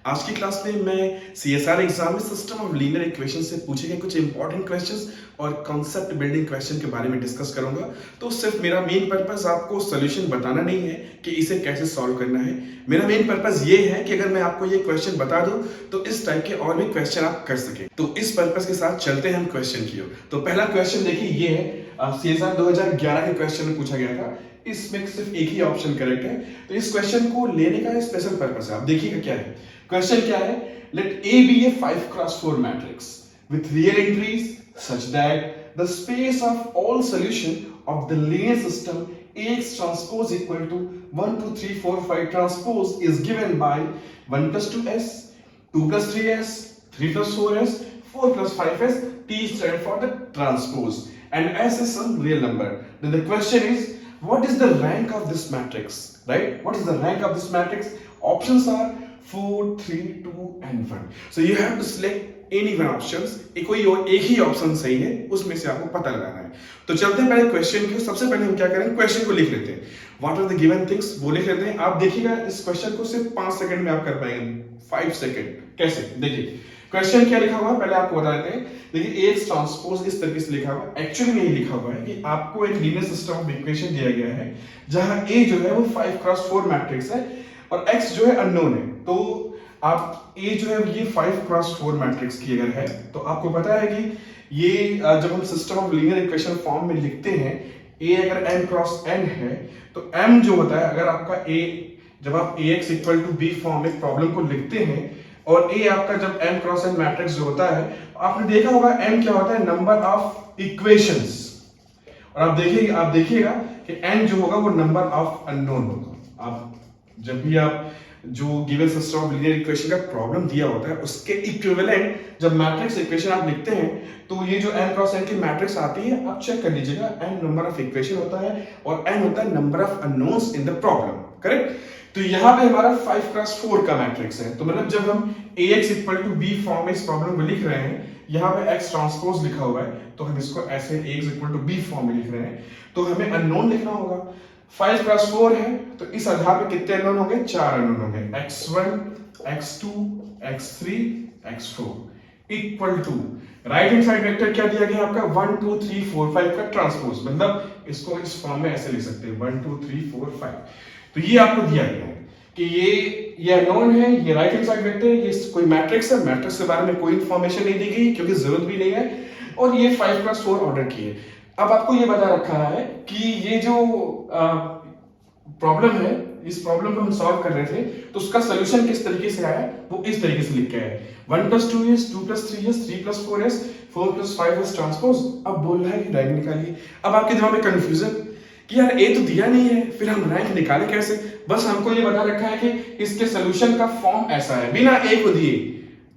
आज की क्लास में मैं सीएसआर एग्जाम में सिस्टम ऑफ लीनियर इक्वेशन से पूछे गए कुछ इंपॉर्टेंट क्वेश्चंस और कॉन्सेप्ट बिल्डिंग क्वेश्चन के बारे में डिस्कस करूंगा। तो सिर्फ मेरा मेन पर्पस आपको सॉल्यूशन बताना नहीं है कि इसे कैसे सॉल्व करना है। मेरा मेन पर्पस ये है कि अगर मैं आपको ये क्वेश्चन बता दूं तो इस टाइप के और भी क्वेश्चन आप कर सकें। तो इस पर्पस के साथ चलते हैं हम क्वेश्चन की ओर। तो पहला क्वेश्चन देखिए ये है, सीएसआर 2011 के क्वेश्चन में पूछा गया था। इसमें सिर्फ एक ही ऑप्शन करेक्ट है। तो इस क्वेश्चन को लेने का स्पेशल पर्पस है, आप देखिएगा क्या है। क्वेश्चन क्या है, late A be a 5x4 matrix with real entries such that the space of all solution of the linear system Ax transpose equal to 1 2 3 4 5 transpose is given by 1 plus 2s, 2 plus 3s, 3 plus 4s, 4 plus 5s. T stand for the transpose and s is some real number. Then the question is, what is the rank of this matrix, right? What is the rank of this matrix? Options are 4, 3, 2 and 1. So you have to select any one options. कोई एक ही option सही है, उसमें से आपको पता लगाना है। तो चलते हैं पहले क्वेश्चन की। सबसे पहले हम क्या करेंगे, क्वेश्चन को लिख लेते हैं। What are the given things वो लिख लेते हैं। आप देखिएगा इस क्वेश्चन को सिर्फ 5 सेकंड में आप कर पाएंगे। 5 सेकंड कैसे, देखिए क्वेश्चन क्या लिखा हुआ है पहले आपको बता देते हैं। देखिए Ax ट्रांसपोज इस तरीके से लिखा हुआ है। एक्चुअली में ये लिखा हुआ है कि आपको एक लीनियर सिस्टम ऑफ इक्वेशन दिया गया है जहां A जो है वो 5x4 मैट्रिक्स है और x जो है अननोन है। तो आप A जो है ये 5x4 मैट्रिक्स की अगर है तो आपको पता है कि ये जब हम system of linear equation form में लिखते हैं, A अगर m क्रॉस n है तो m जो होता है, अगर आपका A जब आप Ax equal to B form में प्रॉब्लम को लिखते हैं और A आपका जब m क्रॉस n मैट्रिक्स जो होता है, आपने देखा होगा m क्या होता है, नंबर ऑफ इक्वेशंस। और आप देखिएगा कि n जो होगा वो नंबर ऑफ अननोन होगा। आप जब भी आप जो given system of linear equation का प्रॉब्लम दिया होता है उसके इक्विवेलेंट जब मैट्रिक्स इक्वेशन आप लिखते हैं तो ये जो n क्रॉस n की मैट्रिक्स आती है, आप चेक कर लीजिएगा, n नंबर ऑफ इक्वेशन होता है और n होता है number of unknowns in the problem, correct. तो यहाँ पे हमारा 5x4 का मैट्रिक्स है। तो मतलब जब हम Ax equal to B form में इस प्रॉब्लम को लिख रहे हैं, यहाँ पे x ट्रांसपोज लिखा हुआ है तो हम इसको ऐसे Ax equal to B form में लिख रहे हैं। तो हमें अननोन लिखना होगा। 5x4 है तो इस आधार पे कितने अननोन होंगे, 4 अननोन होंगे, x1, x2, x3, x4 equal to right hand side vector क्या दिया गया आपका 1 2 3 4 5 का ट्रांसपोज, मतलब इसको इस फॉर्म में ऐसे लिख सकते हैं 1 2 3 4 5। तो ये आपको दिया गया है कि ये अननोन है, ये राइट हैंड साइड वेक्टर है, ये कोई मैट्रिक्स है। मैट्रिक्स के बारे में कोई इंफॉर्मेशन नहीं दी गई क्योंकि जरूरत भी नहीं है, और ये 5x4 ऑर्डर की है। अब आपको ये बता रखा है कि ये जो प्रॉब्लम है, इस प्रॉब्लम को हम सॉल्व कर रहे थे तो उसका सोल्यूशन किस तरीके से आया, वो इस तरीके से लिख के आया 1 + 2s, 2 + 3s, 3 + 4s, 4 + 5s transpose. अब बोल रहा है कि रैंक निकालिए। अब आपके दिमाग में कंफ्यूजन कि यार ए तो दिया नहीं है, फिर हम रैंक निकाले कैसे। बस हमको ये बता रखा है कि इसके सोल्यूशन का फॉर्म ऐसा है, बिना ए को दिए,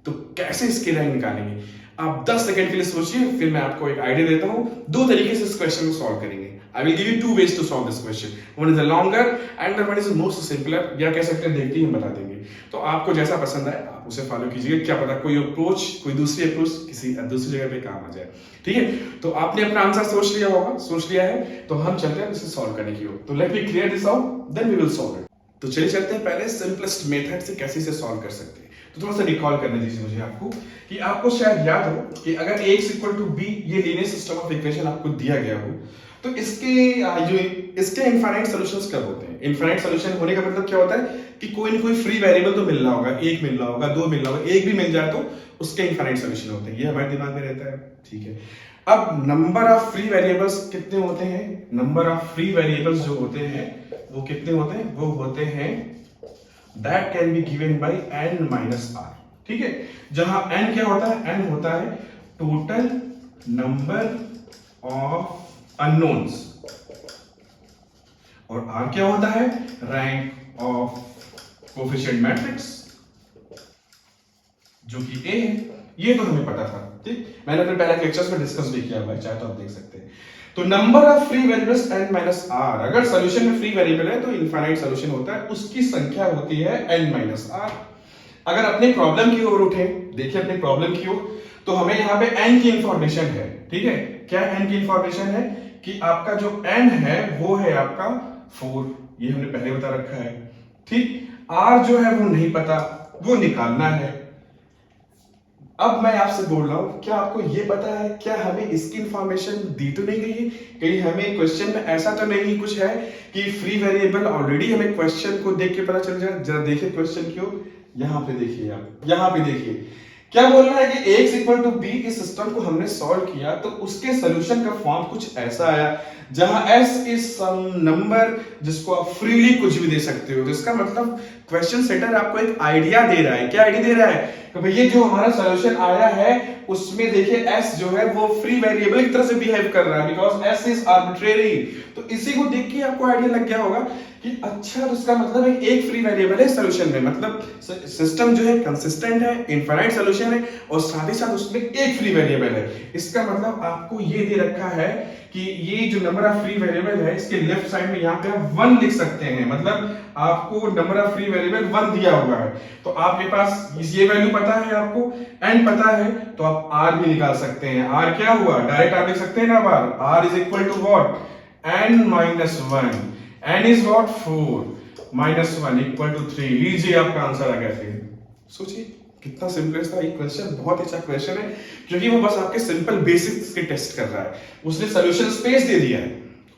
तो कैसे इसकी रैंक निकालेंगे। आप 10 सेकंड के लिए सोचिए, फिर मैं आपको एक आइडिया देता हूं। दो तरीके से इस क्वेश्चन को सॉल्व करेंगे। I will give you 2 ways to solve this question. One is the longer and the one is the most simpler, या कह सकते हैं देखते ही हम बता देंगे। तो आपको जैसा पसंद आए आप उसे फॉलो कीजिएगा। क्या पता कोई अप्रोच, कोई दूसरी अप्रोच किसी दूसरी जगह पे काम आ जाए, ठीक है। तो आपने अपना आंसर सोच लिया है, तो हम चलते हैं इसे सॉल्व करने की ओर। तो let me clear this out, then we will solve it. तो चलिए चलते हैं पहले सिंपलेस्ट मेथड से कैसे इसे सॉल्व कर सकते हैं। तो थोड़ा सा रिकॉल करने दीजिए मुझे आपको कि आपको शायद याद हो कि अगर Ax इक्वल टू B ये लीनियर सिस्टम ऑफ इक्वेशन आपको दिया गया हो तो इसके इनफाइनाइट सॉल्यूशंस कब होते हैं। इनफाइनाइट सॉल्यूशन होने का मतलब क्या होता है कि कोई ना कोई फ्री वेरिएबल तो मिल रहा होगा, एक मिल रहा होगा, दो मिल रहा होगा, एक भी मिल जाए तो उसके इनफाइनाइट सॉल्यूशन होते हैं। ये हमारे दिमाग में रहता है, ठीक है। अब नंबर ऑफ फ्री वेरिएबल्स कितने होते हैं, नंबर ऑफ फ्री वेरिएबल्स जो होते हैं वो कितने होते हैं, वो होते हैं that can be given by n minus r, ठीक है। जहां n क्या होता है, n होता है टोटल नंबर ऑफ अननोन्स और r क्या होता है, रैंक ऑफ कोफिशिएंट मैट्रिक्स जो कि a है। ये तो हमें पता था, ठीक। मैंने अपने पहले लेक्चर्स में डिस्कस भी किया हुआ है, चाहे तो आप देख सकते हैं। तो number of free variables n minus r, अगर सॉल्यूशन में फ्री वेरिएबल है तो इनफाइनाइट सॉल्यूशन होता है, उसकी संख्या होती है n माइनस r। अगर अपने प्रॉब्लम की ओर उठे, देखिए अपने प्रॉब्लम की ओर, तो हमें यहाँ पे n की इंफॉर्मेशन है, ठीक है। क्या n की इंफॉर्मेशन है कि आपका जो n है वो है आपका 4, ये हमने पहले बता रखा है, ठीक। r जो है वो नहीं पता, वो निकालना है। अब मैं आपसे बोल रहा हूं, क्या आपको ये पता है, क्या हमें इसकी इंफॉर्मेशन दी तो नहीं गई है? कहीं हमें क्वेश्चन में ऐसा तो नहीं कुछ है कि फ्री वेरिएबल ऑलरेडी हमें क्वेश्चन को देख के पता चल जाए? जरा देखिए क्वेश्चन क्यों, यहाँ पे देखिए, आप यहाँ पे देखिए क्या बोल रहा है कि x इक्वल टू बी, इस सिस्टम को हमने सॉल्व किया तो उसके सोल्यूशन का फॉर्म कुछ ऐसा आया जहां s इज सम नंबर जिसको आप फ्रीली कुछ भी दे सकते हो। जिसका मतलब क्वेश्चन सेटर आपको एक आइडिया दे रहा है। क्या आइडिया दे रहा है कि भैया जो हमारा सोल्यूशन आया है उसमें देखिए s जो है वो फ्री वेरिएबल की तरह से बिहेव कर रहा है, बिकॉज s इज आर्बिट्रेरी। तो इसी को देख के आपको आइडिया लग गया होगा कि अच्छा, तो इसका मतलब है एक फ्री वेरिएबल है सोल्यूशन में, मतलब सिस्टम जो है कंसिस्टेंट है, इनफाइनाइट सोल्यूशन है और साथ ही साथ उसमें एक फ्री वेरिएबल है। इसका मतलब आपको ये दे रखा है कि ये जो नंबर ऑफ फ्री वेरिएबल है इसके लेफ्ट साइड में यहाँ पे आप 1 लिख सकते हैं, मतलब आपको नंबर ऑफ फ्री वेरिएबल 1 दिया हुआ है। तो आपके पास ये वैल्यू पता है, आपको n पता है, तो आप r भी निकाल सकते हैं। r क्या हुआ, डायरेक्ट आप लिख सकते हैं ना, r is equal to what, n minus 1, n is what 4 minus 1 equal to 3। लीजिए आपका आंसर आ गया। फिर सोचिए कितना सिंपल था ये क्वेश्चन, बहुत अच्छा क्वेश्चन है क्योंकि वो बस आपके सिंपल बेसिक्स के टेस्ट कर रहा है। उसने सॉल्यूशन स्पेस दे दिया है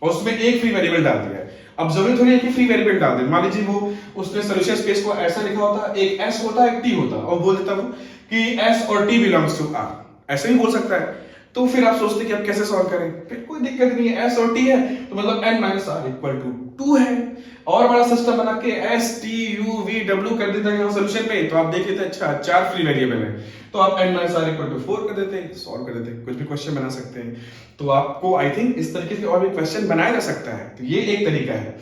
और उसमें एक फ्री वेरिएबल डाल दिया है। अब जरूरी थोड़ी है कि फ्री वेरिएबल डाल दे। मान लीजिए वो उसने सॉल्यूशन स्पेस को ऐसा लिखा होता, एक s होता एक t होता और बोल देता वो कि s और t बिलोंग्स टू r, ऐसे भी बोल सकता है। तो फिर आप सोचते कि आप कैसे सॉल्व करें, फिर कोई दिक्कत नहीं है, s और t है तो मतलब n minus r equal to 2 है। और बड़ा सिस्टम बना के s t u v w कर देते हैं यहाँ सोल्यूशन में, तो आप देख लेते हैं अच्छा 4 फ्री वेरिएबल है, तो आप n minus r equal to 4 कर देते हैं, सॉल्व कर देते हैं, कुछ भी क्वेश्चन बना सकते हैं। तो आपको आई थिंक इस तरीके से और भी क्वेश्चन बनाया जा सकता है। तो ये एक तरीका है।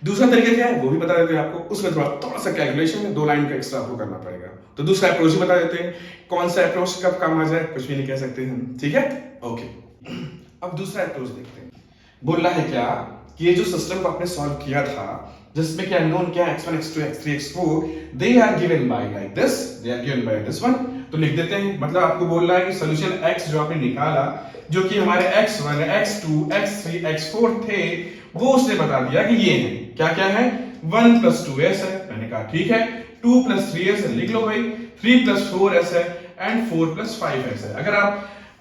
दूसरा तरीका क्या है वो भी बता देते हैं आपको, उसमें थोड़ा सा कैलकुलेशन है, 2 लाइन का एक्स्ट्रा आपको करना पड़ेगा। तो दूसरा अप्रोच भी बता देते हैं, कौन सा अप्रोच कब काम आ जाए कुछ भी नहीं कह सकते हम, ठीक है, ओके। अब दूसरा अप्रोच देखते हैं। बोल रहा है क्या कि ये जो सिस्टम को आपने सॉल्व किया था जिसमें क्या नोन क्या x1 x2 x3 x4 they are given by like this, they are given by this one, तो लिख देते हैं। मतलब आपको बोल रहा है कि सॉल्यूशन x जो आपने निकाला जो कि हमारे x1 x2 x3 x4 थे वो उसने बता दिया कि ये है क्या क्या है, 1 + 2s है, मैंने कहा ठीक है, 2 + 3s है, लिख लो भाई, 3 + 4s है एंड 4 + 5s है। अगर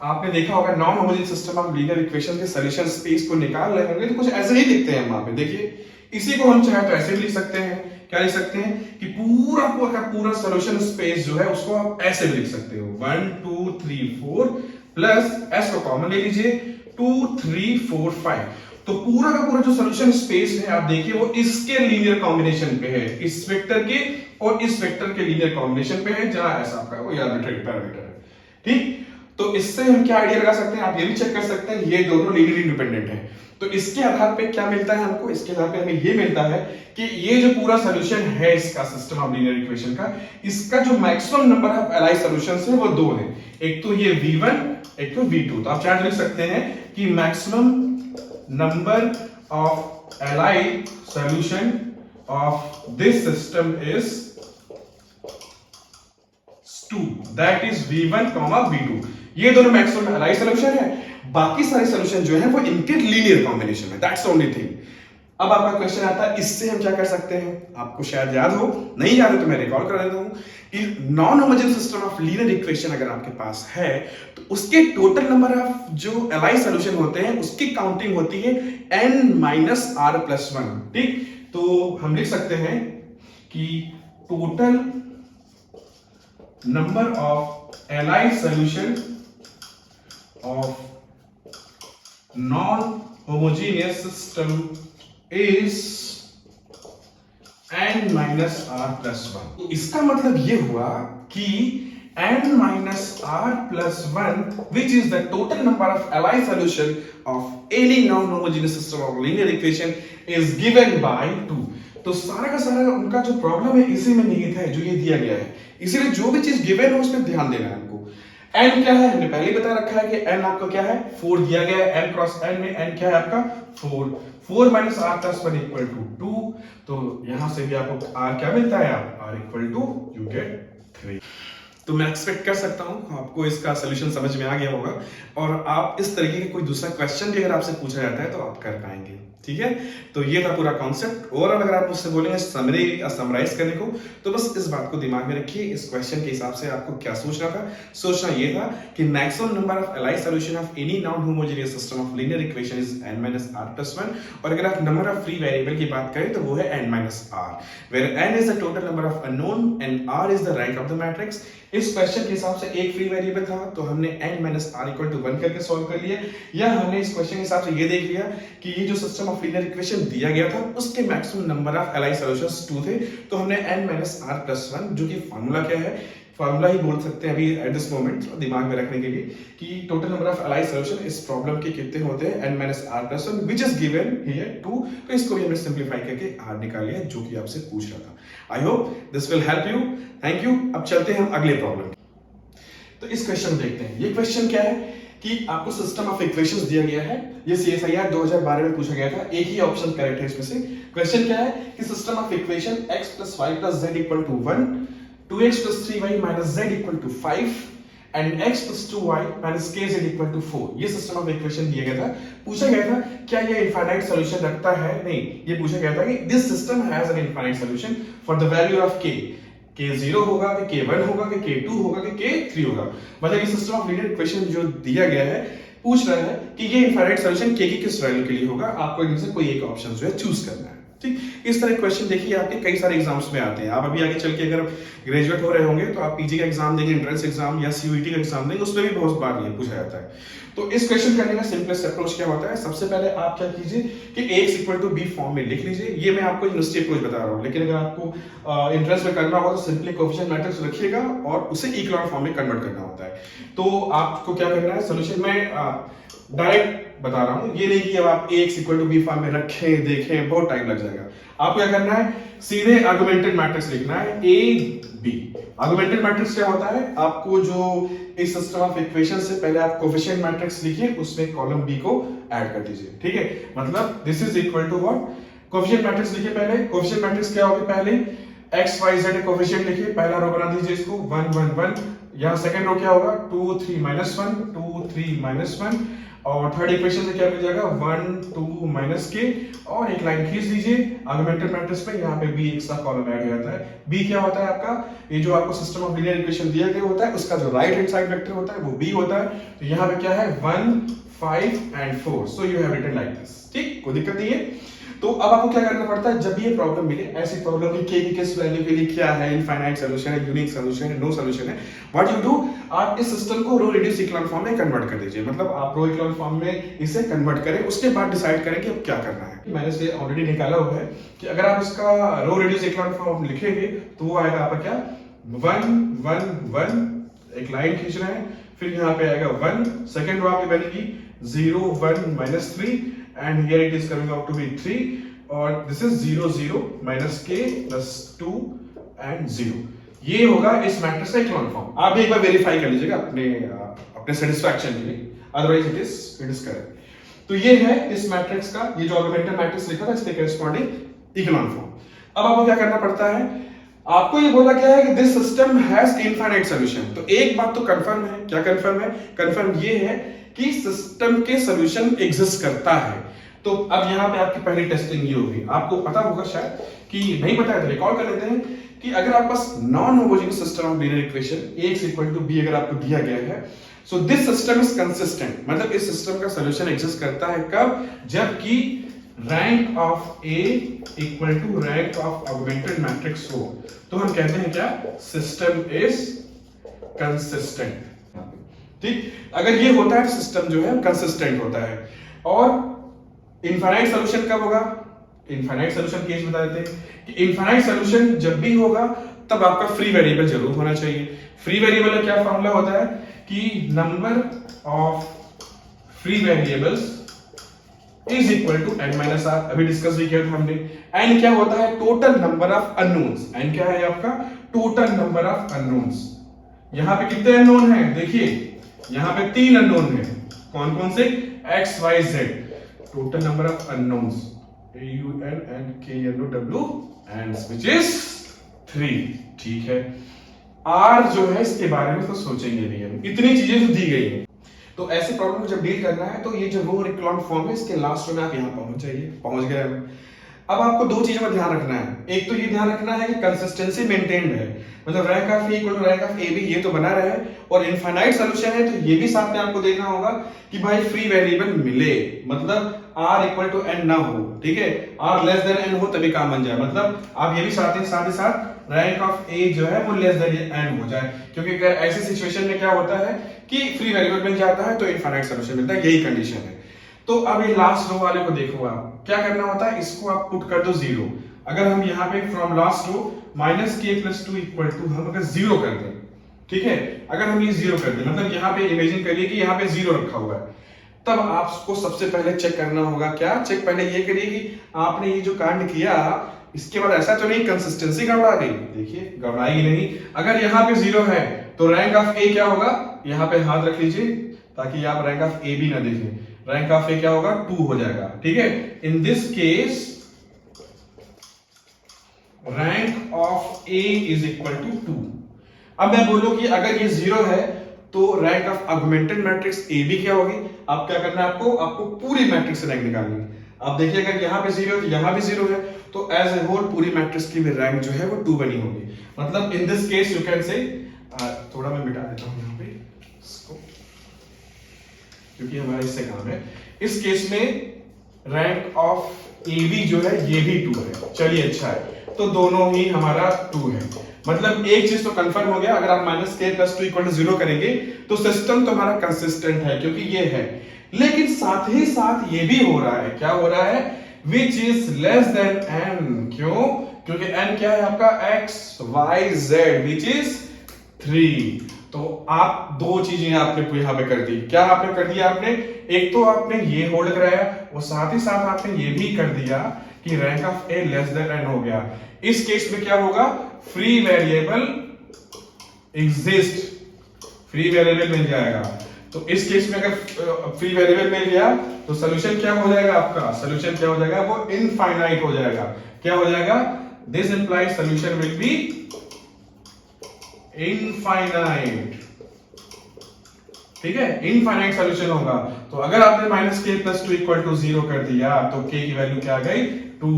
आपने देखा होगा non homogeneous system of linear equation के सॉल्यूशन स्पेस को निकाल रहे होंगे तो कुछ ऐसे ही दिखते हैं वहां पे। देखिए इसी को हम चाहे तो ऐसे भी लिख सकते हैं, क्या लिख सकते हैं कि पूरा का पूरा सॉल्यूशन स्पेस जो है उसको आप ऐसे भी लिख सकते हो, 1 2 3 4 प्लस s को कॉमन ले लीजिए 2 3 4 5। तो पूरा का पूरा जो सॉल्यूशन स्पेस है आप देखिए वो इसके लीनियर कॉम्बिनेशन पे है, इस वेक्टर के और इस वेक्टर के लीनियर कॉम्बिनेशन पे है, जहां ऐसा आपका वो आर्बिट्रेरी पैरामीटर है, ठीक। तो इससे हम क्या आइडिया लगा सकते हैं, आप ये भी चेक कर सकते हैं ये दोनों लीनियर इंडिपेंडेंट हैं। तो इसके आधार पे क्या मिलता है हमको, इसके आधार पे हमें ये मिलता है कि ये जो पूरा सॉल्यूशन है इसका सिस्टम ऑफ लीनियर इक्वेशन का, इसका जो maximum number of ally solutions है वो 2 हैं, एक तो ये v1 एक तो v2। तो आप चार्ट लिख सकते हैं कि maximum number of ally solution of this system is 2, that is v1, v2। ये दोनों मैक्सिमम एलाइ सॉल्यूशन है, बाकी सारे सॉल्यूशन जो है वो इनके लीनियर कॉम्बिनेशन है, दैट्स ओनली थिंग। अब आपका क्वेश्चन आता है इससे हम क्या कर सकते हैं, आपको शायद याद हो, नहीं याद हो तो मैं रिकॉल कर देता हूं कि non homogeneous system of linear equation अगर आपके पास है तो उसके टोटल नंबर ऑफ जो एलाइ सॉल्यूशन होते हैं उसकी काउंटिंग होती है n-r+1, ठीक। तो हम लिख सकते हैं कि total number of ally solution of non-homogeneous system is n-r+1। इसका मतलब ये हुआ कि n-r+1 which is the total number of alloy solution of any non-homogeneous system of linear equation is given by 2। तो सारा का सारा उनका जो प्रॉब्लम है इसी में निहित है, जो ये दिया गया है, इसीलिए जो भी चीज गिवन है उस पर ध्यान देना है हमको। n क्या है हमने पहले बता रखा है कि n आपका क्या है 4 दिया गया है, n क्रॉस n में n क्या है आपका 4, 4 - r+1 = 2। तो यहां से भी आपको r क्या मिलता है, आप r = you get 3। तो मैं एक्सपेक्ट कर सकता हूं आपको इसका सोल्यूशन समझ में आ गया होगा और आप इस तरीके के कोई दूसरा क्वेश्चन भी अगर आपसे पूछा जाता है तो आप कर पाएंगे। ठीक है, तो ये था पूरा कॉन्सेप्ट। ओवरऑल अगर आप मुझसे बोलेंगे समरी या समराइज करने को, तो बस इस बात को दिमाग में रखिए, इस क्वेश्चन के हिसाब से आपको क्या सोचना था। सोचना ये था कि maximum number of allied solution of any non homogeneous system of linear equation is n-r+1, और अगर आप नंबर ऑफ फ्री वेरिएबल की बात करें तो वो है n-r, where n is the total number of unknown and r is the rank of the matrix. इस क्वेश्चन के हिसाब से एक फ्री वेरिएबल था तो हमने n-r=1 करके सॉल्व कर लिया, या हमने इस क्वेश्चन के हिसाब से ये देख लिया कि ये जो सिस्टम ऑफ लीनियर इक्वेशन दिया गया था उसके maximum number of allied solutions 2 थे, तो हमने n-r+1, जो कि फार्मूला क्या है, फार्मूला ही बोल सकते हैं अभी एट दिस मोमेंट दिमाग में रखने के लिए, कि total number of allied solution इस प्रॉब्लम के कितने होते हैं, n-r+1 which is given here 2, तो इसको भी हमने सिंपलीफाई करके r निकाल लिया जो कि आपसे पूछ रहा था। I hope this will help you, thank you. अब चलते हैं हम अगले प्रॉब्लम। तो इस क्वेश्चन को देखते हैं। ये क्वेश्चन क्या है कि आपको सिस्टम ऑफ इक्वेशंस दिया गया है, ये CSIR 2012 में पूछा गया था, एक ही ऑप्शन करेक्ट है इसमें से। क्वेश्चन क्या है कि system of equation x + y + z = 1, 2x + 3y - z = 5 and x + 2y - kz = 4, ये सिस्टम ऑफ इक्वेशन दिया गया था। पूछा गया था क्या ये इनफाइनाइट सॉल्यूशन रखता है? नहीं, ये पूछा गया था कि this system has an infinite solution for the value of k 0 होगा कि k1 होगा कि k2 होगा कि k3 होगा। मतलब ये सिस्टम ऑफ लीनियर इक्वेशन जो दिया गया है पूछ रहा है कि ये इनफाइनाइट सॉल्यूशन k की किस वैल्यू के लिए होगा, आपको इनमें से कोई एक ऑप्शन जो है चूज करना है। ठीक, इस तरह क्वेश्चन देखिए आपके कई सारे एग्जाम्स में आते हैं। आप अभी आगे चल के अगर ग्रेजुएट हो रहे होंगे तो आप पीजी का एग्जाम देंगे, एंट्रेंस एग्जाम या सीयूईटी का एग्जाम देंगे, उसमें भी बहुत बार ये पूछा जाता है। तो इस क्वेश्चन करने का सिंपलेस्ट अप्रोच क्या होता है, सबसे पहले आप क्या कीजिए कि a = b फॉर्म में लिख लीजिए। ये मैं आपको यूनिवर्सिटी अप्रोच बता रहा हूँ, लेकिन अगर आपको इंट्रेंस में करना होगा तो सिंपली कोएफिशिएंट मैट्रिक्स रखिएगा और उसे इक्वेशन फॉर्म में कन्वर्ट करना होता है। तो आपको क्या करना है, सोल्यूशन में डायरेक्ट बता रहा हूं, ये नहीं कि अब आप a = b फॉर्म में रखें देखें, बहुत टाइम लग जाएगा। आपको क्या करना है, सीधे आर्गुमेंटेड मैट्रिक्स लिखना है a b। आर्गुमेंटेड मैट्रिक्स क्या होता है, आपको जो इस सिस्टम ऑफ इक्वेशन से पहले आप कोएफिशिएंट मैट्रिक्स लिखिए, उसमें कॉलम b को ऐड कर दीजिए। ठीक है, मतलब this is equal to what, coefficient matrix लिखिए पहले। कोएफिशिएंट मैट्रिक्स क्या होगी, पहले x y z कोएफिशिएंट लिखिए, पहला रो बना दीजिए इसको 1 1 1, यहां सेकंड रो क्या होगा 2 3 -1 2 3 -1, और थर्ड इक्वेशन से क्या मिल जाएगा 1 2 k, और एक लाइन खींच दीजिए आर्गुमेंटेड मैट्रिक्स पे, यहाँ पे b एक्स्ट्रा कॉलम ऐड हो जाता है। b क्या होता है आपका, ये जो आपको सिस्टम ऑफ लीनियर इक्वेशन दिया गया होता है उसका जो राइट हैंड साइड वेक्टर होता है वो b होता है। तो यहाँ पे क्या है 1 5 and 4, so you have written like this. ठीक, कोई दिक्कत नहीं है। तो अब आपको क्या करना पड़ता है, जब ये प्रॉब्लम मिले, ऐसी प्रॉब्लम की k की किस वैल्यू के लिए क्या है, इनफाइनाइट सॉल्यूशन है, यूनिक सॉल्यूशन है, नो सॉल्यूशन है, व्हाट यू डू, आप इस सिस्टम को रो रिड्यूस इक्वेशन फॉर्म में कन्वर्ट कर दीजिए। मतलब आप रो इक्वेशन फॉर्म में इसे कन्वर्ट करें, उसके बाद डिसाइड करें कि अब क्या करना है। मैंने इसे ऑलरेडी निकाला हुआ है कि अगर आप इसका रो रिड्यूस इक्वेशन फॉर्म लिखेंगे तो वो आएगा आपका क्या 1 1 1, एक लाइन खींचना है, फिर यहाँ पे आएगा 1, सेकंड रो आपकी बनेगी 0 1 -3 and here it is coming out to be 3, और this is 0 0 k + 2 and 0। ये होगा इस मैट्रिक्स का इक्वेशन फॉर्म। आप भी एक बार वेरीफाई कर लीजिएगा अपने सेटिस्फैक्शन के लिए, अदरवाइज इट इज करेक्ट। तो ये है इस मैट्रिक्स का, ये जो आर्गुमेंटेड मैट्रिक्स लिखा था इसके करेस्पॉन्डिंग इक्वेशन फॉर्म। अब आपको क्या करना पड़ता है, आपको ये बोला गया है कि this system has infinite solution. तो एक बात तो कंफर्म है, क्या कंफर्म है, कंफर्म ये है कि सिस्टम के सॉल्यूशन एग्जिस्ट करता है। तो अब यहाँ पे आपकी पहली टेस्टिंग ये होगी, आपको पता होगा शायद कि नहीं पता है तो रिकॉल कर लेते हैं कि अगर आपके पास non homogeneous system of linear equation a = b अगर आपको दिया गया है, so this system is consistent. मतलब इस सिस्टम का सॉल्यूशन एग्जिस्ट करता है कब, जबकि rank of a = rank of augmented matrix हो, तो हम कहते हैं क्या, सिस्टम इज कंसिस्टेंट। ठीक, अगर ये होता है सिस्टम जो है कंसिस्टेंट होता है। और इनफाइनाइट सॉल्यूशन कब होगा, इनफाइनाइट सॉल्यूशन केस बता देते हैं कि इनफाइनाइट सॉल्यूशन जब भी होगा तब आपका फ्री वेरिएबल जरूर होना चाहिए। फ्री वेरिएबल का क्या फॉर्मूला होता है कि number of free variables is equal to n-r। अभी डिस्कस भी किया था हमने। n क्या होता है, total number of unknowns. n क्या है आपका, टोटल नंबर ऑफ अननोन्स। यहां पे कितने अननोन हैं, देखिए यहां पे 3 अननोन हैं, कौन कौन से, x y z, total number of unknowns a-u-n and k-n-o-w and which is 3। ठीक है, आर जो है इसके बारे में तो सोचेंगे नहीं हम, इतनी चीजें तो दी गई हैं। तो ऐसे प्रॉब्लम को जब डील करना है तो ये जो रो और इक्लॉन फॉर्म है इसके लास्ट में आप यहाँ पहुंच जाइए, पहुंच गए हम। अब आपको दो चीजों का ध्यान रखना है, एक तो ये ध्यान रखना है कि कंसिस्टेंसी मेंटेन्ड है, मतलब rank of A equal to rank of A B, ये तो बना रहा है, और इनफाइनाइट सॉल्यूशन है तो ये भी साथ में आपको देखना होगा कि भाई फ्री वेरिएबल मिले, मतलब आर इक्वल टू एन ना हो, ठीक है, आर लेस देन एन हो तभी काम बन जाए, मतलब आप ये भी साथ ही साथ रैंक ऑफ ए जो है वो लेस देन एन हो जाए, क्योंकि अगर ऐसी सिचुएशन में क्या होता है कि फ्री वेरिएबल मिल जाता है तो इनफाइनाइट सॉल्यूशन मिलता है, यही कंडीशन है। तो अब ये लास्ट रो वाले को देखो, आप क्या करना होता है, इसको आप पुट कर दो जीरो। अगर हम यहाँ पे फ्रॉम लास्ट रो माइनस के प्लस टू इक्वल टू हम अगर जीरो कर दें, ठीक है, अगर हम ये जीरो कर दें, मतलब यहाँ पे इमेजिन करिए कि यहाँ पे जीरो रखा हुआ है, तब आपको सबसे पहले चेक करना होगा, क्या चेक पहले ये करिए कि आपने ये जो कांड किया इसके बाद ऐसा तो नहीं कंसिस्टेंसी गड़बड़ा गई, देखिए गड़बड़ाएगी नहीं। अगर यहाँ पे जीरो है तो रैंक ऑफ ए क्या होगा, यहाँ पे हाथ रख लीजिए ताकि आप रैंक ऑफ ए भी ना देखें, रैंक ऑफ ए क्या होगा 2 हो जाएगा, ठीक है। In this case rank of A is equal to 2। अब मैं बोलूं कि अगर ये जीरो है तो rank of augmented matrix A B क्या होगी, आप क्या करना है, आपको पूरी मैट्रिक्स से रैंक निकालनी है। आप देखिए अगर यहाँ पे जीरो है तो यहाँ भी जीरो है, तो एज ए होल पूरी मैट्रिक्स की भी रैंक जो है वो 2 बनी होगी, मतलब इन this case you can say, थोड़ा मैं मिटा देता हूं यहाँ पे इसको क्योंकि हमारा इससे काम है। इस केस में रैंक ऑफ ए बी जो है ये भी 2 है, चलिए अच्छा है, तो दोनों ही हमारा 2 है, मतलब एक चीज तो कंफर्म हो गया, अगर आप माइनस के प्लस टू इक्वल टू 0 करेंगे तो सिस्टम तो हमारा कंसिस्टेंट है क्योंकि ये है, लेकिन साथ ही साथ ये भी हो रहा है, क्या हो रहा है, which is less than n, क्यों, क्योंकि n क्या है आपका x y z which is 3। तो आप दो चीजें आपने यहां पे कर दी, क्या आपने कर दिया, आपने एक तो आपने ये होल्ड कराया और साथ ही साथ आपने ये भी कर दिया कि rank of A less than n हो गया। इस केस में क्या होगा, free variable exist, free variable मिल जाएगा। तो इस केस में अगर फ्री वेरिएबल मिल गया तो सोल्यूशन क्या हो जाएगा, आपका सोल्यूशन क्या हो जाएगा, वो इनफाइनाइट हो जाएगा, क्या हो जाएगा, this implies solution will be infinite, ठीक है, इनफाइनाइट सोल्यूशन होगा। तो अगर आपने माइनस के प्लस टू इक्वल टू 0 कर दिया तो के की वैल्यू क्या आ गई 2,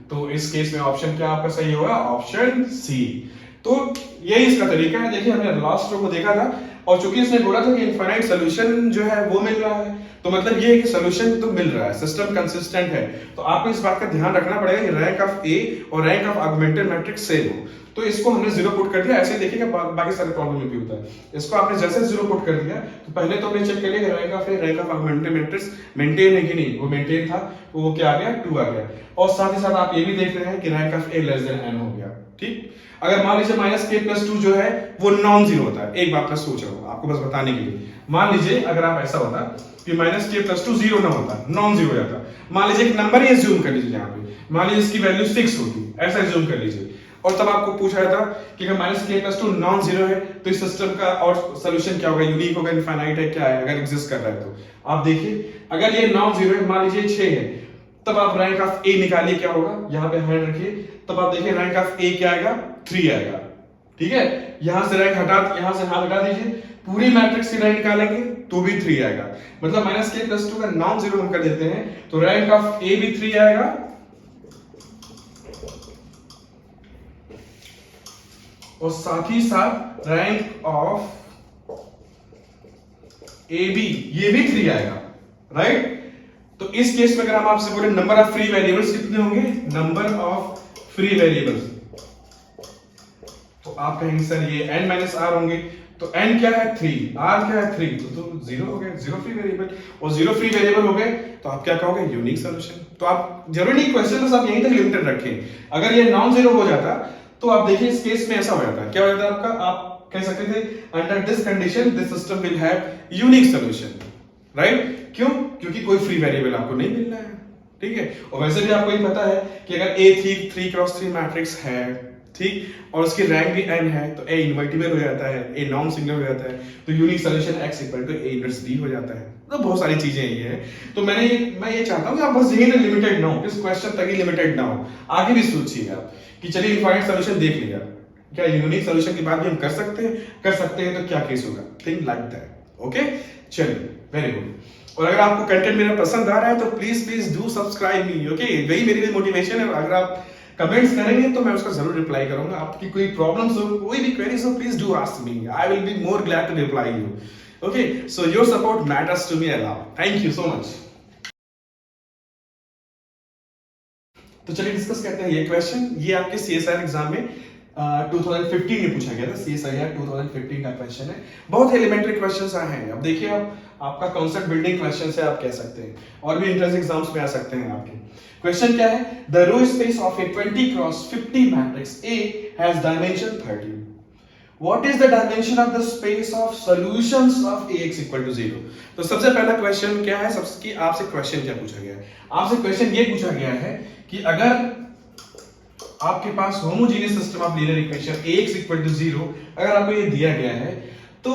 तो इस केस में ऑप्शन क्या आपका सही होगा, ऑप्शन सी। तो यही इसका तरीका है। देखिए हमने लास्ट रो को देखा था और चूंकि इसने बोला था कि इनफाइनाइट सोल्यूशन जो है वो मिल रहा है, तो मतलब ये है कि सोल्यूशन तो मिल रहा है, सिस्टम कंसिस्टेंट है, तो आपको इस बात का ध्यान रखना पड़ेगा कि रैंक ऑफ ए और rank of augmented matrix same हो। तो इसको हमने 0 पुट कर दिया, ऐसे ही देखिएगा बाकी सारे प्रॉब्लम में भी होता है। इसको आपने जैसे 0 पुट कर दिया तो पहले तो हमने चेक कर लिया कि rank of A rank of augmented matrix maintain है कि नहीं, वो मेंटेन था, तो वो क्या आ गया 2 आ गया, और साथ ही साथ आप ये भी देख रहे हैं कि rank of A less than n हो गया, ठीक। अगर मान लीजिए माइनस के प्लस 2 जो है वो नॉन जीरो होता है, एक बात मैं सोच रहा हूं आपको बस बताने के लिए, मान लीजिए अगर आप ऐसा होता कि माइनस के प्लस 2 जीरो ना होता, नॉन जीरो हो जाता, मान लीजिए एक नंबर ही एज्यूम कर लीजिए, यहाँ पे मान लीजिए इसकी वैल्यू 6 होती, ऐसा एज्यूम कर लीजिए, और तब आपको पूछा था कि अगर माइनस के प्लस 2 नॉन जीरो है तो इस सिस्टम का और सोल्यूशन क्या होगा, यूनिक होगा, इनफाइनाइट है, क्या है, अगर एग्जिस्ट कर रहा है तो आप देखिए अगर ये नॉन जीरो है, मान लीजिए 6 है, तब आप रैंक ऑफ ए निकालिए, क्या होगा, यहाँ पे हैंड रखिए, तब आप देखिए रैंक ऑफ ए क्या आएगा 3 आएगा, ठीक है। यहां से रैंक हटा, यहां से हाथ हटा दीजिए, पूरी मैट्रिक्स की रैंक निकालेंगे तो भी 3 आएगा, मतलब माइनस के प्लस 2 का नॉन जीरो हम कर देते हैं तो रैंक ऑफ ए भी 3 आएगा, और साथ ही साथ रैंक ऑफ ए बी ये भी 3 आएगा, राइट। तो इस केस में अगर हम आपसे बोले नंबर ऑफ फ्री वेरिएबल्स कितने होंगे, नंबर ऑफ फ्री वेरिएबल्स, तो आप कहेंगे सर ये n माइनस आर होंगे, तो n क्या है 3, r क्या है 3, तो 0 हो गए, 0 फ्री वेरिएबल, और 0 फ्री वेरिएबल हो गए तो आप क्या कहोगे, यूनिक सॉल्यूशन। तो आप जरूरी नहीं क्वेश्चन बस आप यहीं तक लिमिटेड रखें, अगर ये नॉन जीरो हो जाता तो आप देखिए इस केस में ऐसा हो जाता, क्या हो जाता आपका, आप कह सकते थे under this condition this system will have unique solution, right. क्यों, क्योंकि कोई फ्री वेरिएबल आपको नहीं मिल रहा है, ठीक है। और वैसे भी आपको ये पता है कि अगर ए 3x3 मैट्रिक्स है, ठीक, और उसकी रैंक भी n है तो a इनवर्टिबल हो जाता है, a नॉन सिंगुलर हो जाता है, तो unique solution x equal to a inverse d हो जाता है। तो बहुत सारी चीजें ये हैं, तो मैं ये चाहता हूं कि आप बस यहीं तक लिमिटेड ना हो, इस क्वेश्चन तक ही लिमिटेड ना हो, आगे भी सोचिए आप कि चलिए इनफाइनाइट सॉल्यूशन देख लिया, क्या यूनिक सोल्यूशन की बात भी हम कर सकते हैं? कर सकते हैं तो क्या केस होगा? Think like that. ओके, चलिए, वेरी गुड। और अगर आपको कंटेंट मेरा पसंद आ रहा है तो please do subscribe me. Okay, वही मेरी लिए मोटिवेशन है। अगर आप कमेंट्स करेंगे तो मैं उसका जरूर रिप्लाई करूंगा। आपकी कोई प्रॉब्लम्स हो, कोई भी क्वेरीज हो, please do ask me, I will be more glad to reply you. Okay, so your support matters to me a lot. Thank you so much. तो चलिए डिस्कस करते हैं ये क्वेश्चन। ये आपके सीएसआर एग्जाम में 2015 में पूछा गया था। सीएसआईआर 2015 का क्वेश्चन है। बहुत एलिमेंट्री क्वेश्चंस आए हैं। अब देखिए, आप आपका कॉन्सेप्ट बिल्डिंग क्वेश्चन है, आप कह सकते हैं, और भी एंट्रेंस एग्जाम्स में आ सकते हैं आपके। क्वेश्चन क्या है? The row space of A 20 cross 50 matrix A has dimension 30। What is the dimension of the space of solutions of Ax equal to 0? तो सबसे पहला क्वेश्चन क्या है? सबसे आपसे क्वेश्चन क्या पूछा गया है? आपसे क्वेश्चन ये पूछा गया है कि अगर आपके पास homogeneous system of linear equation Ax equal to 0 अगर आपको ये दिया गया है, तो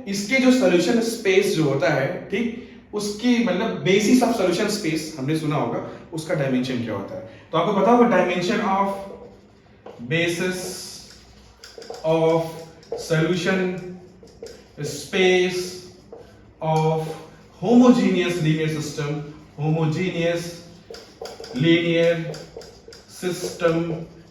इसके जो सॉल्यूशन स्पेस जो होता है, ठीक, उसकी मतलब बेसिस ऑफ सॉल्यूशन स्पेस हमने सुना होगा, उसका डायमेंशन क्या होता है? तो आपको पता होगा dimension of basis of solution space of homogeneous linear system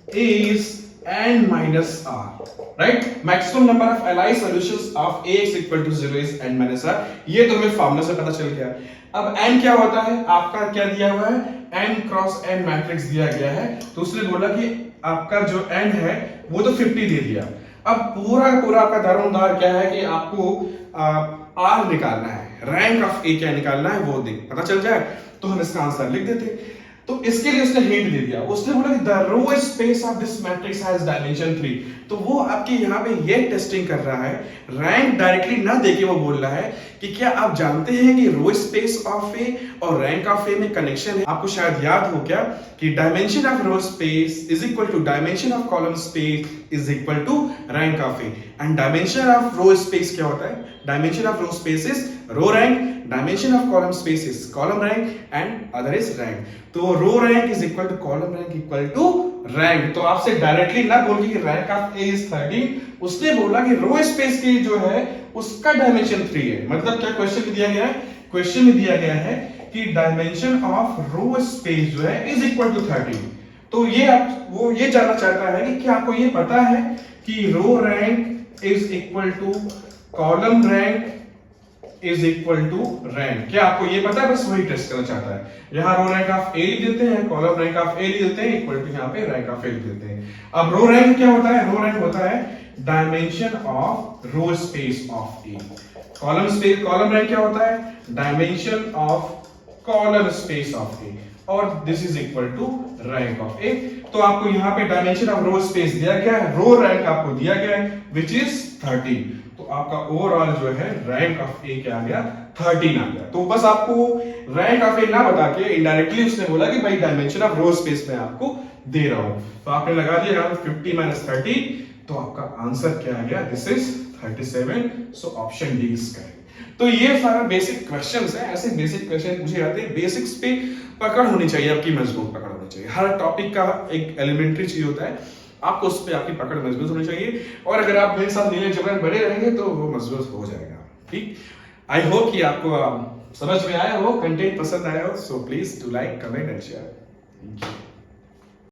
is n minus r, right? Maximum number of Li solutions of Ax equal to 0 is n minus r। ये तो हमें फॉर्मूला से पता चल गया। अब n क्या होता है? आपका क्या दिया हुआ है? n क्रॉस n मैट्रिक्स दिया गया है। तो उसने बोला कि आपका जो n है वो तो 50 दे दिया। अब पूरा पूरा आपका दारोमदार क्या है कि आपको आर निकालना है, रैंक ऑफ ए क्या निकालना है वो पता चल जाए तो हम इसका आंसर लिख देते। तो इसके लिए उसने हिंट दे दिया। उसने बोला कि the row space of this matrix has dimension 3। तो वो आपके यहाँ पे ये टेस्टिंग कर रहा है, रैंक डायरेक्टली ना देके वो बोल रहा है कि क्या आप जानते हैं कि रो स्पेस ऑफ ए और रैंक ऑफ ए में कनेक्शन है? आपको शायद याद हो क्या कि dimension of row space is equal to dimension of column space is equal to rank of A. And dimension of row space क्या होता है? Dimension of row space is row rank, dimension of column space is column rank and other is rank. तो row rank is equal to column rank equal to rank. तो आपसे directly ना बोल कि rank of A is 13, उसने बोला कि row space की जो है उसका डायमेंशन 3 है। मतलब क्या क्वेश्चन में दिया गया है? क्वेश्चन में दिया गया है कि डायमेंशन ऑफ रो स्पेस जो है इज इक्वल टू 13। तो ये वो ये जानना चाहता है कि क्या आपको ये पता है कि row rank is equal to column rank is equal to rank. क्या आपको ये पता है? बस वही टेस्ट करना चाहता है। यहाँ रो रैंक ऑफ ए लिख देते हैं, कॉलम रैंक ऑफ ए लिख देते हैं, इक्वल टू यहाँ पे रैंक ऑफ ए लिख देते हैं। अब रो रैंक क्या होता है? रो रैंक होता है dimension of row space of A. Column rank क्या होता है? Dimension of column space of A, और this is equal to rank of A. तो आपको यहाँ पे डायमेंशन ऑफ रो स्पेस दिया गया है, रो रैंक आपको दिया गया है विच इज 13। तो आपका ओवरऑल जो है रैंक ऑफ ए क्या आ गया? 13 आ गया। तो बस आपको रैंक ऑफ ए ना बता के इनडायरेक्टली उसने बोला कि भाई डायमेंशन ऑफ रो स्पेस में आपको दे रहा हूं। तो आपने लगा दिया यहाँ 50 माइनस 30, तो आपका आंसर क्या आ गया? This is 37। So option D is correct. तो ये सारा बेसिक क्वेश्चंस है। ऐसे बेसिक क्वेश्चन पूछे जाते हैं। बेसिक्स पे पकड़ होनी चाहिए, आपकी मजबूत पकड़ होनी चाहिए। हर टॉपिक का एक एलिमेंट्री चीज होता है, आपको उस पर आपकी पकड़ मजबूत होनी चाहिए। और अगर आप मेरे साथ नीले जबरन बने रहेंगे तो वो मजबूत हो जाएगा। ठीक, आई होप कि आपको समझ में आया हो, कंटेंट पसंद आया हो। So please do like, comment and share.